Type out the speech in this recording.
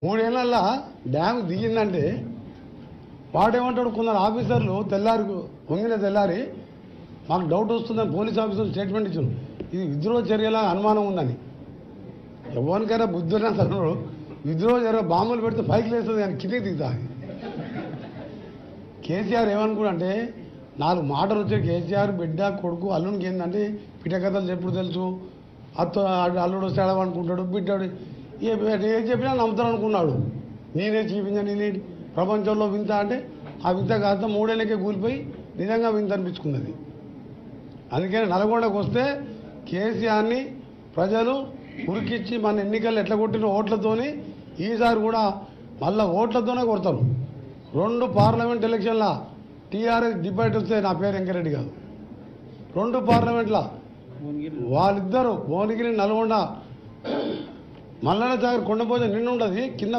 3 ఏళ్లలో డ్యామ్ దిగిందంటే వాడేమంటాడు, కొందరు ఆఫీసర్లు తెల్లారి వంగిన తెల్లారి మాకు డౌట్ వస్తుందని పోలీస్ ఆఫీసర్లు స్టేట్మెంట్ ఇచ్చారు. ఇది విద్రోహ చర్యలా అనుమానం ఉందని. ఎవరికైనా బుద్ధున్నా తను విద్రోహ చర్య బాంబులు పెడితే పైకి లేస్తుంది అని కిందికి దిగుతా. కేసీఆర్ ఏమనుకున్నాడంటే 4 మాటలు వచ్చే కేసీఆర్ బిడ్డ కొడుకు అల్లునికి ఏంటంటే పిటకథలు ఎప్పుడు తెలుసు, అల్లుడు వస్తే అడవనుకుంటాడు, బిడ్డాడు ఏం చెప్పినా నమ్ముతాను అనుకున్నాడు. నేనే చూపించా, నేనే ప్రపంచంలో వింత అంటే ఆ వింత కాస్త 3 ఏళ్ళకే కూలిపోయి నిజంగా వింత అనిపించుకున్నది. అందుకని నల్గొండకు వస్తే కేసీఆర్ని ప్రజలు ఉరికిచ్చి మన ఎన్నికలు ఎట్లా కొట్టిన ఓట్లతోని ఈసారి కూడా మళ్ళీ ఓట్లతోనే కొడతారు. 2 పార్లమెంట్ ఎలక్షన్ల టీఆర్ఎస్ డిబేట్ వస్తే నా పేరు వెంకరెడ్డి కాదు. 2 పార్లమెంట్ల వాళ్ళిద్దరూ భువనగిరి నల్గొండ మల్లన్న సాగర్ కొండపోతే నిండు ఉంటుంది, కింద